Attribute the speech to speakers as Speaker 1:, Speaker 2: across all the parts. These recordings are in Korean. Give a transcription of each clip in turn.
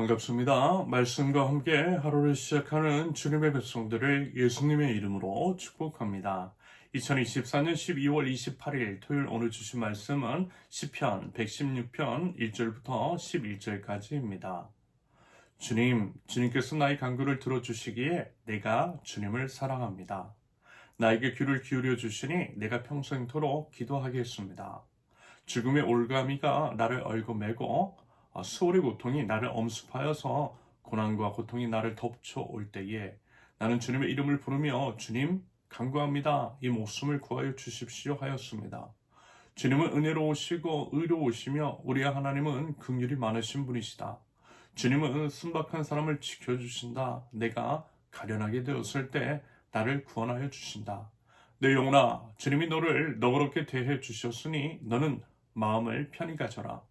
Speaker 1: 반갑습니다. 말씀과 함께 하루를 시작하는 주님의 백성들을 예수님의 이름으로 축복합니다. 2024년 12월 28일 토요일 오늘 주신 말씀은 시편 116편 1절부터 11절까지입니다. 주님께서 나의 간구를 들어주시기에 내가 주님을 사랑합니다. 나에게 귀를 기울여 주시니 내가 평생토록 기도하겠습니다. 죽음의 올가미가 나를 얽어매고 수월의 고통이 나를 엄습하여서 고난과 고통이 나를 덮쳐올 때에 나는 주님의 이름을 부르며 주님 간구합니다. 이 목숨을 구하여 주십시오 하였습니다. 주님은 은혜로우시고 의로우시며 우리 하나님은 긍휼이 많으신 분이시다. 주님은 순박한 사람을 지켜주신다. 내가 가련하게 되었을 때 나를 구원하여 주신다. 내 영혼아, 주님이 너를 너그럽게 대해 주셨으니 너는 마음을 편히 가져라.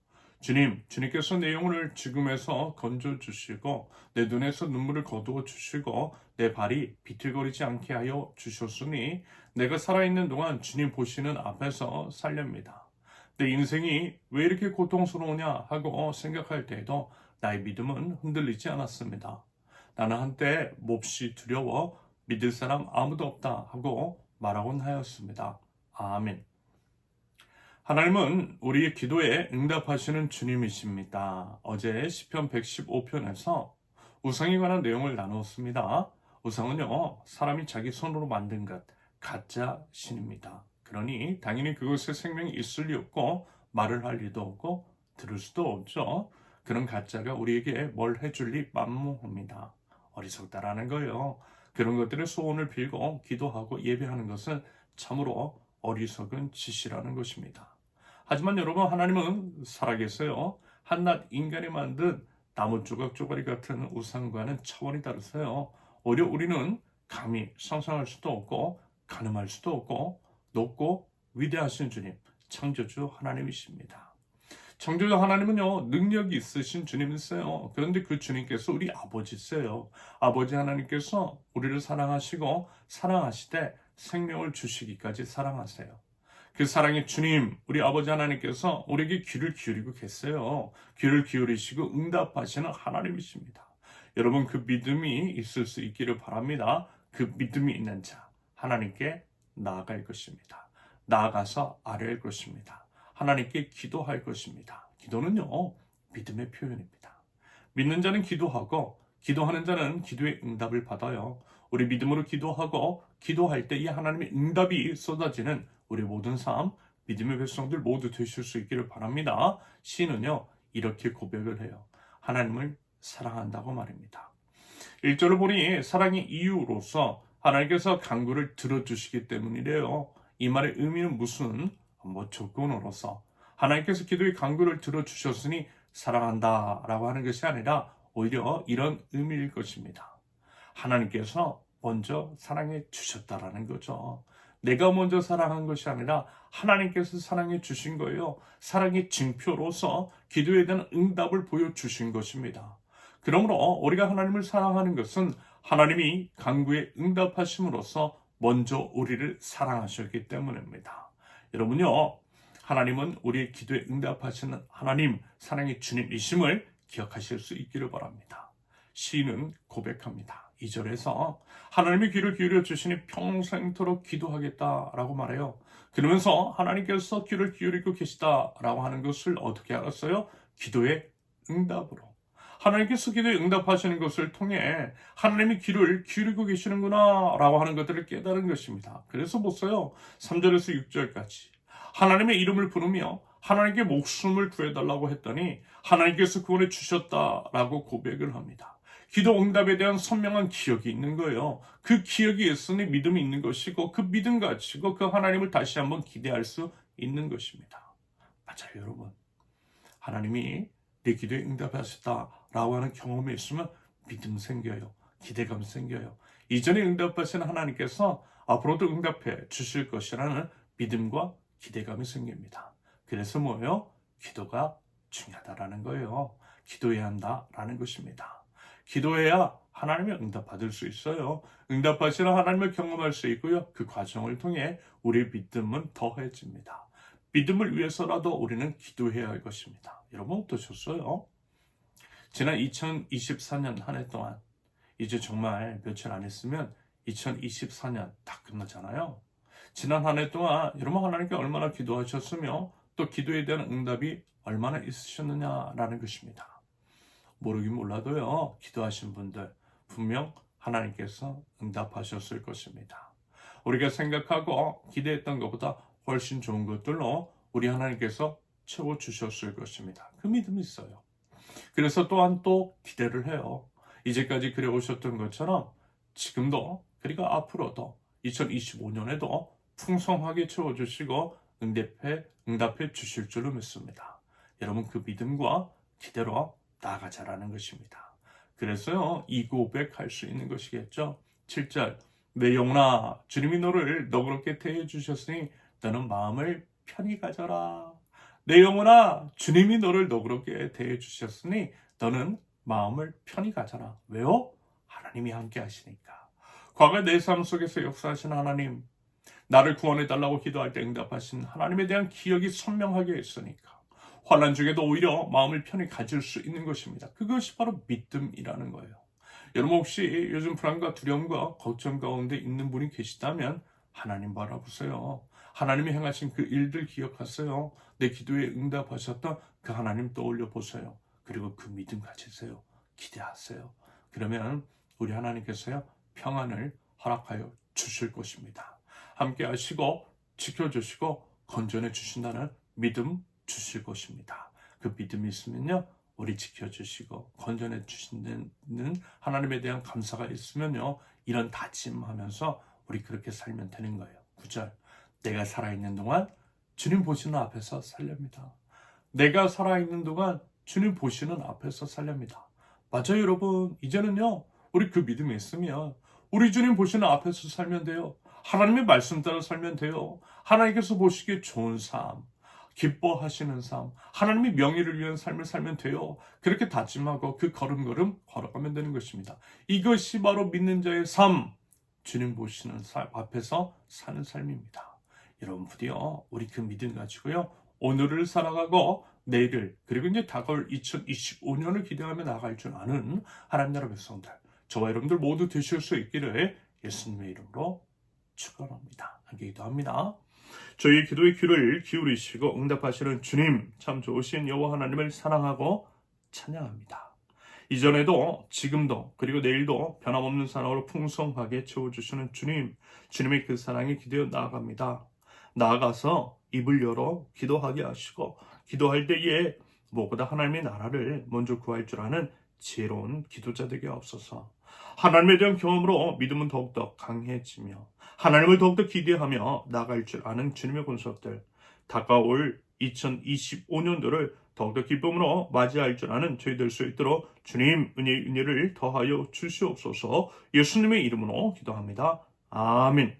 Speaker 1: 주님께서 내 영혼을 죽음에서 건져주시고 내 눈에서 눈물을 거두어 주시고 내 발이 비틀거리지 않게 하여 주셨으니 내가 살아있는 동안 주님 보시는 앞에서 살렵니다. 내 인생이 왜 이렇게 고통스러우냐 하고 생각할 때에도 나의 믿음은 흔들리지 않았습니다. 나는 한때 몹시 두려워 믿을 사람 아무도 없다 하고 말하곤 하였습니다. 아멘. 하나님은 우리의 기도에 응답하시는 주님이십니다. 어제 시편 115편에서 우상에 관한 내용을 나누었습니다. 우상은요, 사람이 자기 손으로 만든 것, 가짜 신입니다. 그러니 당연히 그것에 생명이 있을 리 없고 말을 할 리도 없고 들을 수도 없죠. 그런 가짜가 우리에게 뭘 해줄 리 만무합니다. 어리석다라는 거예요. 그런 것들의 소원을 빌고 기도하고 예배하는 것은 참으로 어리석은 짓이라는 것입니다. 하지만 여러분, 하나님은 살아계세요. 한낱 인간이 만든 나무 조각조각이 같은 우상과는 차원이 다르세요. 오히려 우리는 감히 상상할 수도 없고 가늠할 수도 없고 높고 위대하신 주님, 창조주 하나님이십니다. 창조주 하나님은요, 능력이 있으신 주님이세요. 그런데 그 주님께서 우리 아버지세요. 아버지 하나님께서 우리를 사랑하시고 사랑하시되 생명을 주시기까지 사랑하세요. 그 사랑의 주님, 우리 아버지 하나님께서 우리에게 귀를 기울이고 계세요. 귀를 기울이시고 응답하시는 하나님이십니다. 여러분, 그 믿음이 있을 수 있기를 바랍니다. 그 믿음이 있는 자, 하나님께 나아갈 것입니다. 나아가서 아뢰할 것입니다. 하나님께 기도할 것입니다. 기도는요, 믿음의 표현입니다. 믿는 자는 기도하고 기도하는 자는 기도의 응답을 받아요. 우리 믿음으로 기도하고 기도할 때 이 하나님의 응답이 쏟아지는 우리 모든 삶, 믿음의 백성들 모두 되실 수 있기를 바랍니다. 시인은요, 이렇게 고백을 해요. 하나님을 사랑한다고 말입니다. 1절을 보니 사랑의 이유로서 하나님께서 간구를 들어주시기 때문이래요. 이 말의 의미는 무슨 조건으로서 하나님께서 기도의 간구를 들어주셨으니 사랑한다 라고 하는 것이 아니라 오히려 이런 의미일 것입니다. 하나님께서 먼저 사랑해 주셨다라는 거죠. 내가 먼저 사랑한 것이 아니라 하나님께서 사랑해 주신 거예요. 사랑의 징표로서 기도에 대한 응답을 보여주신 것입니다. 그러므로 우리가 하나님을 사랑하는 것은 하나님이 간구에 응답하심으로써 먼저 우리를 사랑하셨기 때문입니다. 여러분요, 하나님은 우리의 기도에 응답하시는 하나님, 사랑의 주님이심을 기억하실 수 있기를 바랍니다. 시인은 고백합니다. 2절에서 하나님의 귀를 기울여 주시니 평생토록 기도하겠다라고 말해요. 그러면서 하나님께서 귀를 기울이고 계시다라고 하는 것을 어떻게 알았어요? 기도의 응답으로. 하나님께서 기도에 응답하시는 것을 통해 하나님이 귀를 기울이고 계시는구나 라고 하는 것들을 깨달은 것입니다. 그래서 보세요. 3절에서 6절까지 하나님의 이름을 부르며 하나님께 목숨을 구해달라고 했더니 하나님께서 구원해 주셨다라고 고백을 합니다. 기도 응답에 대한 선명한 기억이 있는 거예요. 그 기억이 있으니 믿음이 있는 것이고 그 믿음 가지고 그 하나님을 다시 한번 기대할 수 있는 것입니다. 맞아요, 여러분. 하나님이 내 기도에 응답하셨다라고 하는 경험이 있으면 믿음 생겨요. 기대감 생겨요. 이전에 응답하신 하나님께서 앞으로도 응답해 주실 것이라는 믿음과 기대감이 생깁니다. 그래서 뭐예요? 기도가 중요하다라는 거예요. 기도해야 한다라는 것입니다. 기도해야 하나님의 응답 받을 수 있어요. 응답하시는 하나님을 경험할 수 있고요. 그 과정을 통해 우리의 믿음은 더해집니다. 믿음을 위해서라도 우리는 기도해야 할 것입니다. 여러분 어떠셨어요? 지난 2024년 한 해 동안 이제 정말 며칠 안 있으면 2024년 다 끝나잖아요. 지난 한 해 동안 여러분 하나님께 얼마나 기도하셨으며 또 기도에 대한 응답이 얼마나 있으셨느냐라는 것입니다. 모르긴 몰라도요. 기도하신 분들 분명 하나님께서 응답하셨을 것입니다. 우리가 생각하고 기대했던 것보다 훨씬 좋은 것들로 우리 하나님께서 채워주셨을 것입니다. 그 믿음이 있어요. 그래서 또한 또 기대를 해요. 이제까지 그래오셨던 것처럼 지금도 그리고 앞으로도 2025년에도 풍성하게 채워주시고 응답해 주실 줄로 믿습니다. 여러분 그 믿음과 기대로 나아가자라는 것입니다. 그래서요 이 고백할 수 있는 것이겠죠. 7절 내 영혼아 주님이 너를 너그럽게 대해 주셨으니 너는 마음을 편히 가져라. 내 영혼아 주님이 너를 너그럽게 대해 주셨으니 너는 마음을 편히 가져라. 왜요? 하나님이 함께 하시니까. 과거 내 삶 속에서 역사하신 하나님, 나를 구원해달라고 기도할 때 응답하신 하나님에 대한 기억이 선명하게 있으니까 환난 중에도 오히려 마음을 편히 가질 수 있는 것입니다. 그것이 바로 믿음이라는 거예요. 여러분 혹시 요즘 불안과 두려움과 걱정 가운데 있는 분이 계시다면 하나님 바라보세요. 하나님이 행하신 그 일들 기억하세요. 내 기도에 응답하셨던 그 하나님 떠올려 보세요. 그리고 그 믿음 가지세요. 기대하세요. 그러면 우리 하나님께서요 평안을 허락하여 주실 것입니다. 함께 하시고 지켜주시고 건전해 주신다는 믿음 주실 것입니다. 그 믿음이 있으면요 우리 지켜주시고 건전해 주시는 하나님에 대한 감사가 있으면요 이런 다짐하면서 우리 그렇게 살면 되는 거예요. 9절 내가 살아있는 동안 주님 보시는 앞에서 살렵니다. 내가 살아있는 동안 주님 보시는 앞에서 살렵니다. 맞아요 여러분. 이제는요 우리 그 믿음이 있으면 우리 주님 보시는 앞에서 살면 돼요. 하나님의 말씀 따라 살면 돼요. 하나님께서 보시기에 좋은 삶, 기뻐하시는 삶, 하나님의 명예를 위한 삶을 살면 돼요. 그렇게 다짐하고 그 걸음걸음 걸어가면 되는 것입니다. 이것이 바로 믿는 자의 삶, 주님 보시는 삶 앞에서 사는 삶입니다. 여러분 부디요 우리 그 믿음 가지고요 오늘을 살아가고 내일을 그리고 이제 다가올 2025년을 기대하며 나아갈 줄 아는 하나님 나라 백성들 저와 여러분들 모두 되실 수 있기를 예수님의 이름으로 축원합니다. 함께 기도합니다. 저희 기도의 귀를 기울이시고 응답하시는 주님 참 좋으신 여호와 하나님을 사랑하고 찬양합니다. 이전에도 지금도 그리고 내일도 변함없는 사랑으로 풍성하게 채워주시는 주님 주님의 그 사랑에 기대어 나아갑니다. 나아가서 입을 열어 기도하게 하시고 기도할 때에 무엇보다 하나님의 나라를 먼저 구할 줄 아는 지혜로운 기도자 되게 하옵소서. 하나님에 대한 경험으로 믿음은 더욱더 강해지며 하나님을 더욱더 기대하며 나아갈 줄 아는 주님의 권속들 다가올 2025년도를 더욱더 기쁨으로 맞이할 줄 아는 저희 될 수 있도록 주님 은혜를 더하여 주시옵소서. 예수님의 이름으로 기도합니다. 아멘.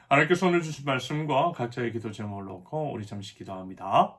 Speaker 1: 하나님께서 오늘 주신 말씀과 각자의 기도 제목을 놓고 우리 잠시 기도합니다.